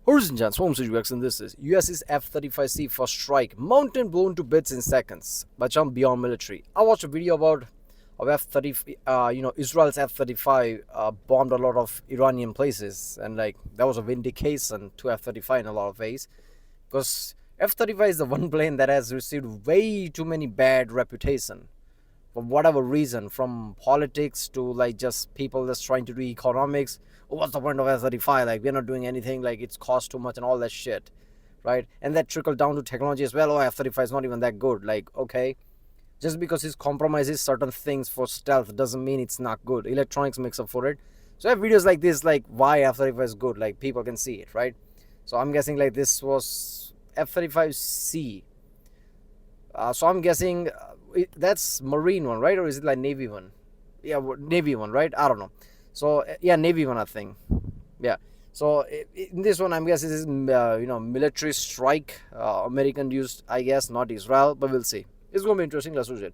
Horizon John's home UX, and this is US's F-35C first strike, mountain blown to bits in seconds by jump beyond military. I watched a video about of F-30, Israel's F-35 bombed a lot of Iranian places, and like that was a vindication to F-35 in a lot of ways, because F-35 is the one plane that has received way too many bad reputation for whatever reason, from politics to like just people just trying to do economics. Oh, what's the point of F-35? Like, we're not doing anything, like it's cost too much and all that shit, right? And that trickled down to technology as well. Oh, F-35 is not even that good. Like, okay, just because it compromises certain things for stealth doesn't mean it's not good. Electronics makes up for it. So I have videos like this, like why F-35 is good, like people can see it, right? So I'm guessing like this was F-35C. So I'm guessing that's Marine one, right? Or is it like Navy one? Yeah, Navy one, right? I don't know. So yeah, Navy one, I think. Yeah. So in this one, I'm guessing this is military strike, American used, I guess, not Israel, but we'll see. It's gonna be interesting. Let's do it.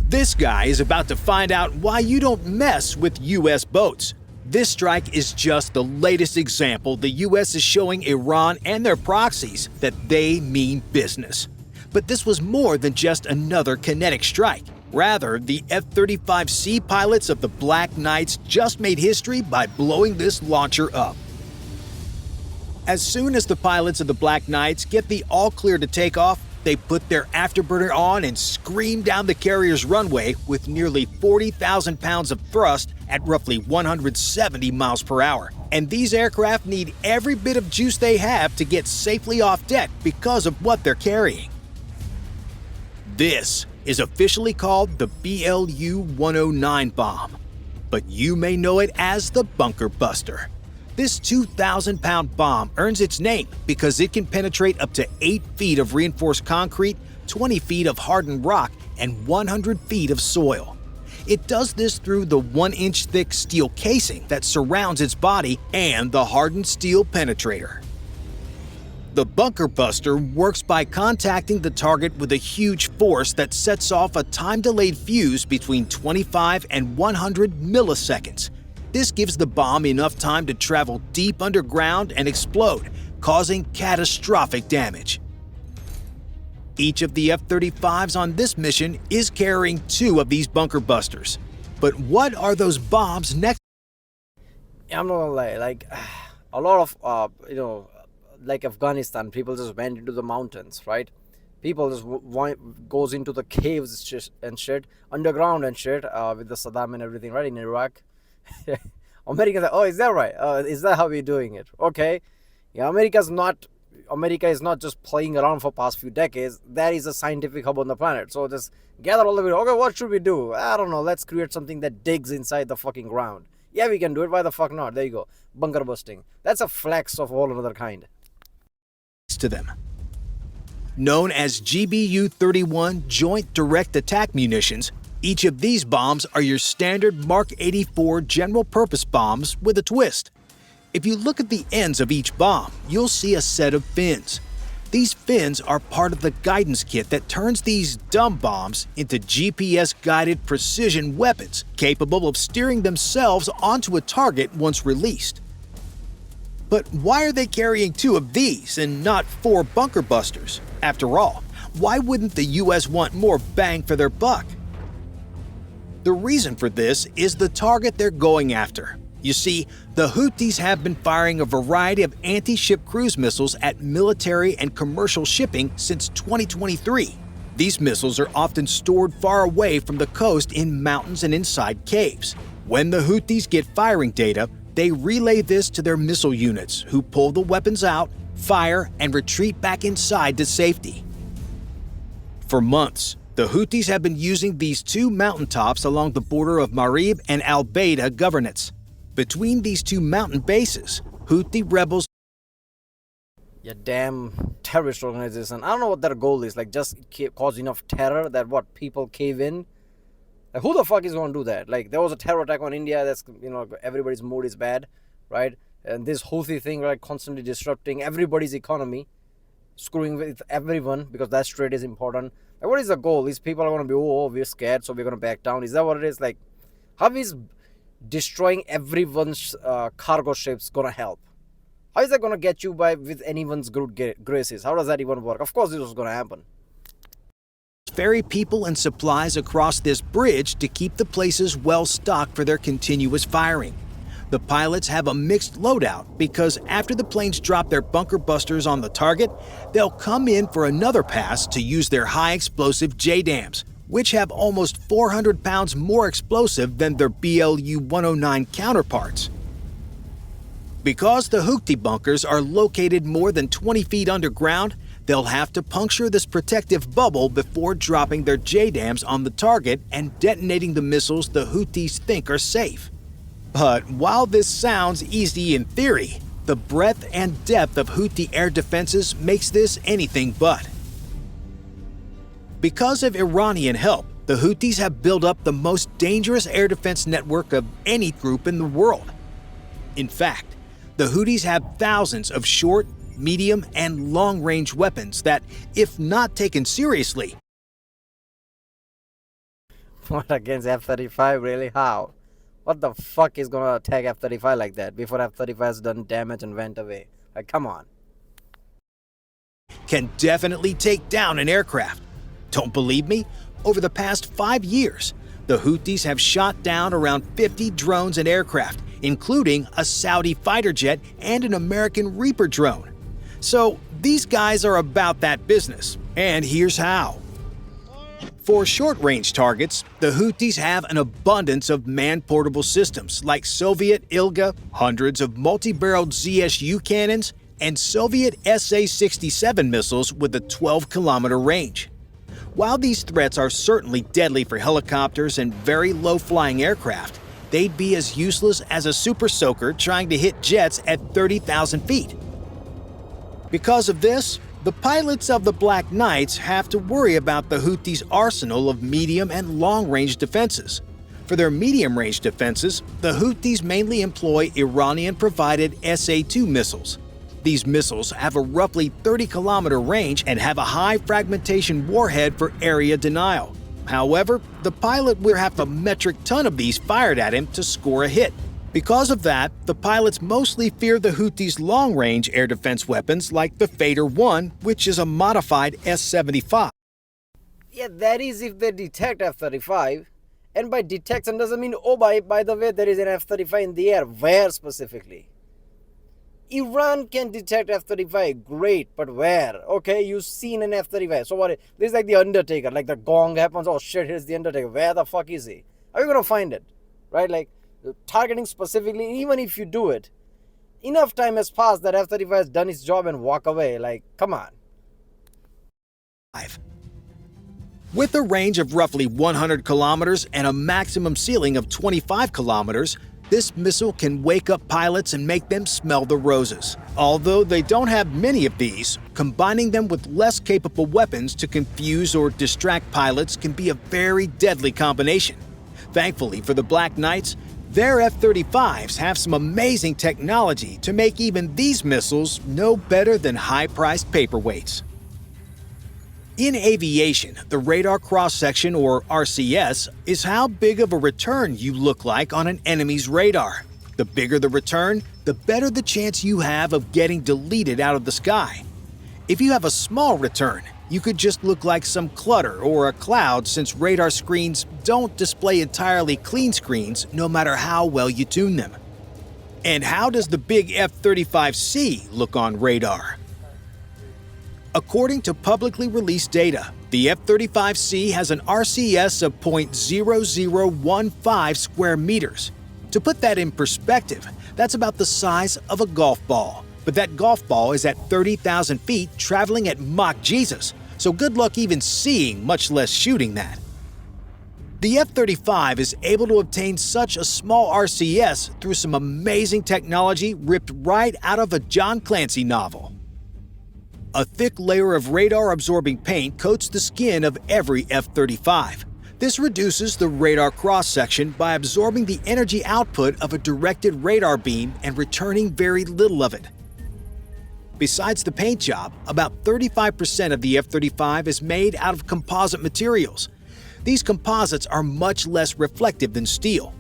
This guy is about to find out why you don't mess with U.S. boats. This strike is just the latest example the U.S. is showing Iran and their proxies that they mean business. But this was more than just another kinetic strike. Rather, the F-35C pilots of the Black Knights just made history by blowing this launcher up. As soon as the pilots of the Black Knights get the all clear to take off, they put their afterburner on and scream down the carrier's runway with nearly 40,000 pounds of thrust at roughly 170 miles per hour. And these aircraft need every bit of juice they have to get safely off deck because of what they're carrying. This is officially called the BLU-109 bomb, but you may know it as the Bunker Buster. This 2,000-pound bomb earns its name because it can penetrate up to 8 feet of reinforced concrete, 20 feet of hardened rock, and 100 feet of soil. It does this through the 1-inch thick steel casing that surrounds its body and the hardened steel penetrator. The Bunker Buster works by contacting the target with a huge force that sets off a time-delayed fuse between 25 and 100 milliseconds. This gives the bomb enough time to travel deep underground and explode, causing catastrophic damage. Each of the F-35s on this mission is carrying 2 of these Bunker Busters. But what are those bombs next? Yeah, I'm not gonna lie. Like a lot of like Afghanistan, people just went into the mountains, right? People just goes into the caves and shit, underground and shit, with the Saddam and everything, right, in Iraq. Americans are, oh, is that right? Is that how we're doing it? Okay. Yeah, America is not just playing around for past few decades. That is a scientific hub on the planet. So just gather all of it. Okay, what should we do? I don't know. Let's create something that digs inside the fucking ground. Yeah, we can do it. Why the fuck not? There you go. Bunker busting. That's a flex of all another kind. To them. Known as GBU-31 Joint Direct Attack Munitions, each of these bombs are your standard Mark 84 general-purpose bombs with a twist. If you look at the ends of each bomb, you'll see a set of fins. These fins are part of the guidance kit that turns these dumb bombs into GPS-guided precision weapons capable of steering themselves onto a target once released. But why are they carrying 2 of these and not 4 Bunker Busters? After all, why wouldn't the US want more bang for their buck? The reason for this is the target they're going after. You see, the Houthis have been firing a variety of anti-ship cruise missiles at military and commercial shipping since 2023. These missiles are often stored far away from the coast in mountains and inside caves. When the Houthis get firing data, they relay this to their missile units, who pull the weapons out, fire, and retreat back inside to safety. For months, the Houthis have been using these 2 mountaintops along the border of Marib and Al-Baida governorates. Between these 2 mountain bases, Houthi rebels. Yeah, damn terrorist organization. I don't know what their goal is. Like, just cause enough terror that what people cave in. Like, who the fuck is going to do that? Like, there was a terror attack on India. That's, everybody's mood is bad, right? And this Houthi thing, like, constantly disrupting everybody's economy, screwing with everyone, because that trade is important. Like, what is the goal? These people are going to be, oh, we're scared, so we're going to back down. Is that what it is? Like, how is destroying everyone's cargo ships gonna help? How is that gonna get you by with anyone's good graces? How does that even work? Of course, this was gonna happen. Ferry people and supplies across this bridge to keep the places well stocked for their continuous firing. The pilots have a mixed loadout because after the planes drop their bunker busters on the target, they'll come in for another pass to use their high explosive JDAMs, which have almost 400 pounds more explosive than their BLU-109 counterparts. Because the Houthi bunkers are located more than 20 feet underground, they'll have to puncture this protective bubble before dropping their JDAMs on the target and detonating the missiles the Houthis think are safe. But while this sounds easy in theory, the breadth and depth of Houthi air defenses makes this anything but. Because of Iranian help, the Houthis have built up the most dangerous air defense network of any group in the world. In fact, the Houthis have thousands of short, medium, and long-range weapons that, if not taken seriously, What, against F-35? Really? How? What the fuck is gonna attack F-35 like that before F-35 has done damage and went away? Like, come on. can definitely take down an aircraft. Don't believe me? Over the past 5 years, the Houthis have shot down around 50 drones and aircraft, including a Saudi fighter jet and an American Reaper drone. So these guys are about that business, and here's how. For short-range targets, the Houthis have an abundance of man-portable systems like Soviet Ilga, hundreds of multi-barreled ZSU cannons, and Soviet SA-67 missiles with a 12-kilometer range. While these threats are certainly deadly for helicopters and very low-flying aircraft, they'd be as useless as a super soaker trying to hit jets at 30,000 feet. Because of this, the pilots of the Black Knights have to worry about the Houthis' arsenal of medium and long-range defenses. For their medium-range defenses, the Houthis mainly employ Iranian-provided SA-2 missiles. These missiles have a roughly 30-kilometer range and have a high fragmentation warhead for area denial. However, the pilot will have a metric ton of these fired at him to score a hit. Because of that, the pilots mostly fear the Houthis' long-range air defense weapons like the Fader-1, which is a modified S-75. Yeah, that is if they detect F-35. And by detection doesn't mean, oh, by the way, there is an F-35 in the air. Where specifically? Iran can detect F-35, great, but where? Okay, you've seen an F-35. So what? This is like the Undertaker, like the gong happens, oh shit, here's the Undertaker. Where the fuck is he? How are you going to find it? Right, like targeting specifically, even if you do it, enough time has passed that F-35 has done its job and walk away. Like, come on. With a range of roughly 100 kilometers and a maximum ceiling of 25 kilometers, this missile can wake up pilots and make them smell the roses. Although they don't have many of these, combining them with less capable weapons to confuse or distract pilots can be a very deadly combination. Thankfully for the Black Knights, their F-35s have some amazing technology to make even these missiles no better than high-priced paperweights. In aviation, the radar cross-section, or RCS, is how big of a return you look like on an enemy's radar. The bigger the return, the better the chance you have of getting deleted out of the sky. If you have a small return, you could just look like some clutter or a cloud, since radar screens don't display entirely clean screens no matter how well you tune them. And how does the big F-35C look on radar? According to publicly released data, the F-35C has an RCS of 0.0015 square meters. To put that in perspective, that's about the size of a golf ball. But that golf ball is at 30,000 feet traveling at Mach Jesus, so good luck even seeing, much less shooting that. The F-35 is able to obtain such a small RCS through some amazing technology ripped right out of a John Clancy novel. A thick layer of radar-absorbing paint coats the skin of every F-35. This reduces the radar cross-section by absorbing the energy output of a directed radar beam and returning very little of it. Besides the paint job, about 35% of the F-35 is made out of composite materials. These composites are much less reflective than steel.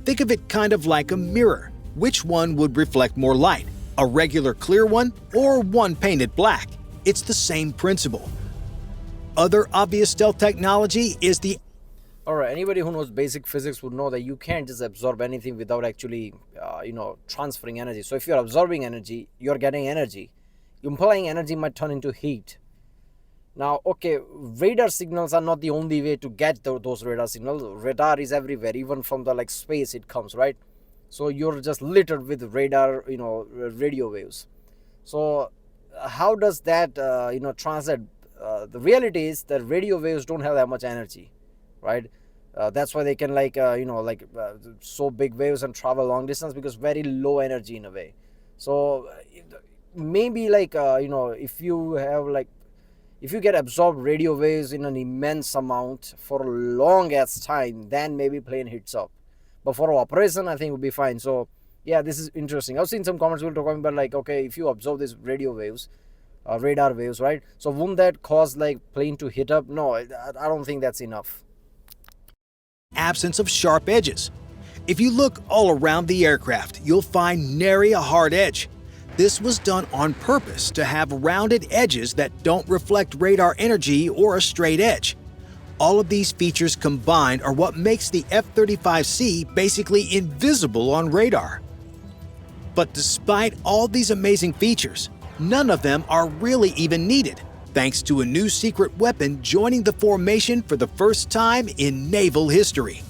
Think of it kind of like a mirror. Which one would reflect more light? A regular clear one or one painted black? It's the same principle. Other obvious stealth technology is the Alright, anybody who knows basic physics would know that you can't just absorb anything without actually, transferring energy. So if you're absorbing energy, you're getting energy. Implying energy might turn into heat. Now, okay, radar signals are not the only way to get those radar signals. Radar is everywhere, even from the space it comes, right? So you're just littered with radar, radio waves. So how does that, translate? The reality is that radio waves don't have that much energy, right? That's why they can so big waves and travel long distance, because very low energy in a way. So maybe if you get absorbed radio waves in an immense amount for a long ass time, then maybe plane hits up. But for operation, I think it would be fine. So yeah, this is interesting. I've seen some comments people talking about okay, if you absorb these radio waves, radar waves, right? So wouldn't that cause plane to hit up? No, I don't think that's enough. absence of sharp edges. If you look all around the aircraft, you'll find nary a hard edge. This was done on purpose to have rounded edges that don't reflect radar energy or a straight edge. All of these features combined are what makes the F-35C basically invisible on radar. But despite all these amazing features, none of them are really even needed, thanks to a new secret weapon joining the formation for the first time in naval history.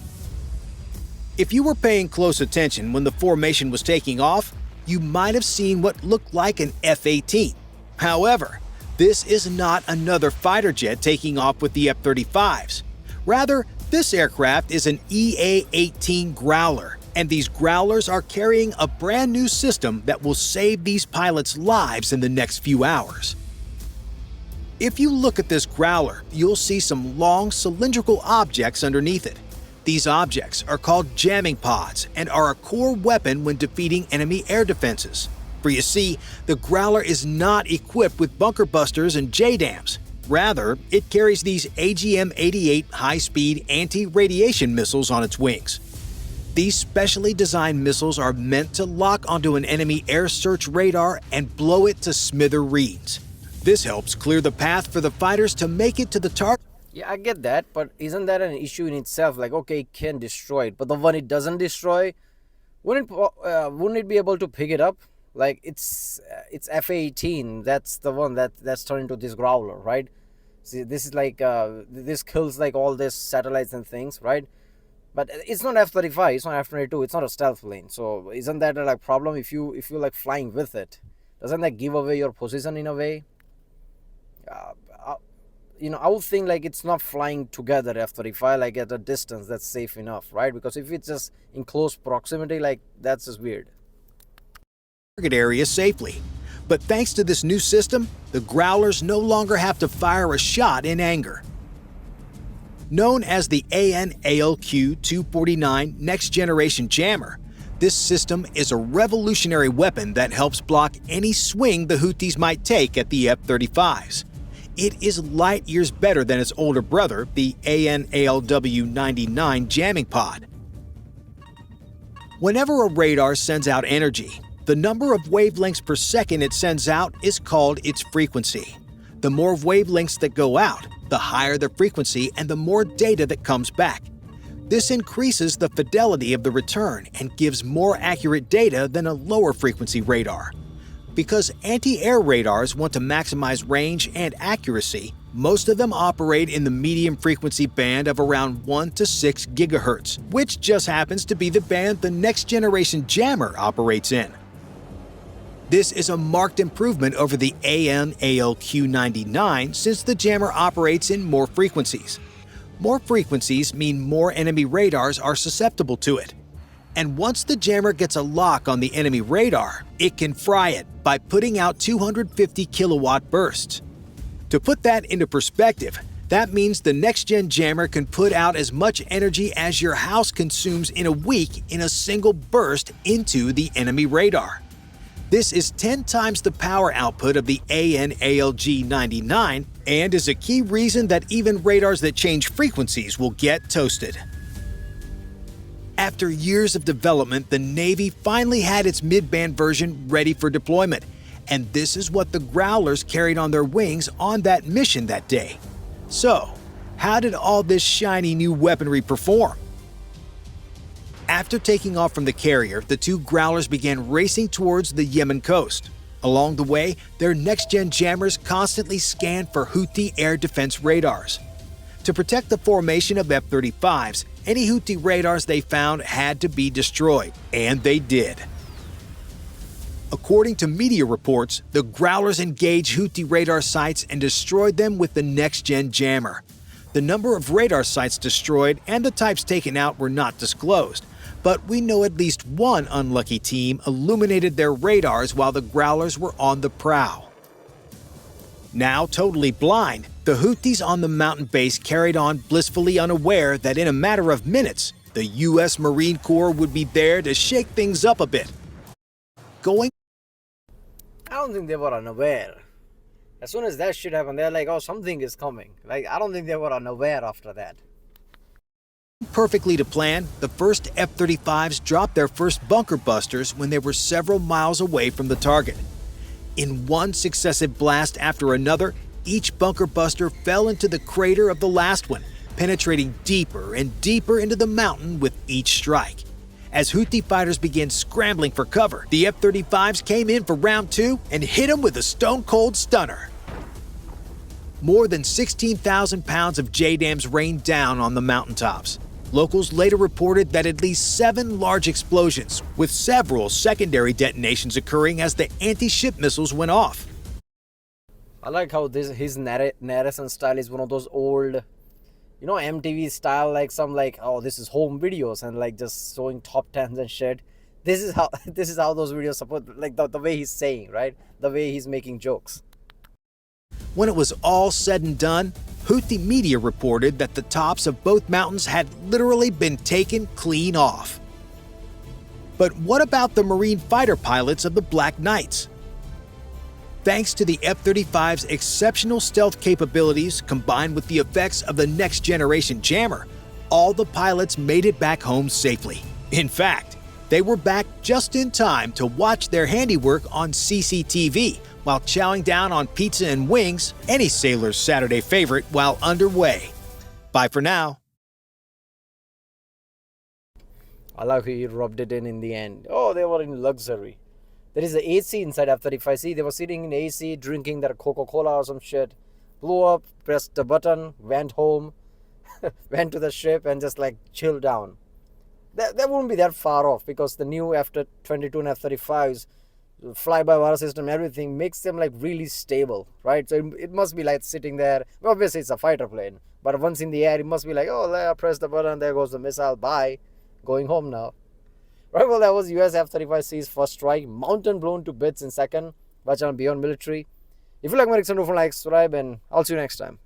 If you were paying close attention when the formation was taking off, you might have seen what looked like an F-18. However, this is not another fighter jet taking off with the F-35s. Rather, this aircraft is an EA-18 Growler, and these Growlers are carrying a brand new system that will save these pilots' lives in the next few hours. If you look at this Growler, you'll see some long cylindrical objects underneath it. These objects are called jamming pods and are a core weapon when defeating enemy air defenses. For you see, the Growler is not equipped with bunker busters and JDAMs. Rather, it carries these AGM-88 high-speed anti-radiation missiles on its wings. These specially designed missiles are meant to lock onto an enemy air search radar and blow it to smithereens. This helps clear the path for the fighters to make it to the target. Yeah, I get that, but isn't that an issue in itself? Okay, it can destroy it, but the one it doesn't destroy, wouldn't it be able to pick it up? It's F-18. That's the one that's turned into this Growler, right? See, this is this kills all these satellites and things, right? But it's not F-35. It's not F-22. It's not a stealth plane. So isn't that a problem if you're flying with it? Doesn't that give away your position in a way? I would think it's not flying together F-35 at a distance that's safe enough, right? Because if it's just in close proximity, that's just weird. Target area safely. But thanks to this new system, the Growlers no longer have to fire a shot in anger. Known as the AN/ALQ-249 Next Generation Jammer, this system is a revolutionary weapon that helps block any swing the Houthis might take at the F-35s. It is light years better than its older brother, the AN/ALW-99 jamming pod. Whenever a radar sends out energy, the number of wavelengths per second it sends out is called its frequency. The more wavelengths that go out, the higher the frequency and the more data that comes back. This increases the fidelity of the return and gives more accurate data than a lower frequency radar. Because anti-air radars want to maximize range and accuracy, most of them operate in the medium frequency band of around 1 to 6 GHz, which just happens to be the band the Next Generation Jammer operates in. This is a marked improvement over the AN/ALQ-99 since the jammer operates in more frequencies. More frequencies mean more enemy radars are susceptible to it. And once the jammer gets a lock on the enemy radar, it can fry it by putting out 250 kilowatt bursts. To put that into perspective, that means the next-gen jammer can put out as much energy as your house consumes in a week in a single burst into the enemy radar. This is 10 times the power output of the AN/ALG-99 and is a key reason that even radars that change frequencies will get toasted. After years of development, the Navy finally had its mid-band version ready for deployment, and this is what the Growlers carried on their wings on that mission that day. So, how did all this shiny new weaponry perform? After taking off from the carrier, the two Growlers began racing towards the Yemen coast. Along the way, their next-gen jammers constantly scanned for Houthi air defense radars. To protect the formation of F-35s, any Houthi radars they found had to be destroyed, and they did. According to media reports, the Growlers engaged Houthi radar sites and destroyed them with the next-gen jammer. The number of radar sites destroyed and the types taken out were not disclosed, but we know at least one unlucky team illuminated their radars while the Growlers were on the prowl. Now totally blind, the Houthis on the mountain base carried on blissfully unaware that in a matter of minutes, the U.S. Marine Corps would be there to shake things up a bit. I don't think they were unaware. As soon as that shit happened, they're like, oh, something is coming. Like, I don't think they were unaware after that. Perfectly to plan, the first F-35s dropped their first bunker busters when they were several miles away from the target. In one successive blast after another, each bunker buster fell into the crater of the last one, penetrating deeper and deeper into the mountain with each strike. As Houthi fighters began scrambling for cover, the F-35s came in for round two and hit them with a stone-cold stunner. More than 16,000 pounds of JDAMs rained down on the mountaintops. Locals later reported that at least 7 large explosions, with several secondary detonations occurring as the anti-ship missiles went off. I like how his narration style is one of those old, MTV style, like oh, this is home videos and like just showing top 10s and shit. This is how those videos support, like the way he's saying, right? The way he's making jokes. When it was all said and done, Houthi media reported that the tops of both mountains had literally been taken clean off. But what about the Marine fighter pilots of the Black Knights? Thanks to the F-35's exceptional stealth capabilities combined with the effects of the next-generation jammer, all the pilots made it back home safely. In fact, they were back just in time to watch their handiwork on CCTV while chowing down on pizza and wings, any sailor's Saturday favorite, while underway. Bye for now. I like how he rubbed it in the end. Oh, they were in luxury. There is the AC inside F-35C. They were sitting in AC, drinking their Coca-Cola or some shit. Blew up, pressed the button, went home, went to the ship and just like chilled down. That wouldn't be that far off because the new F-22 and F-35s, fly-by-wire system, everything makes them like really stable, right? So it must be like sitting there. Obviously, it's a fighter plane, but once in the air, it must be like, oh, I press the button, there goes the missile, bye, going home now. Right, well, that was US F-35C's first strike, mountain blown to bits in second. Watch on Beyond Military. If you like my content, don't forget to like, subscribe, and I'll see you next time.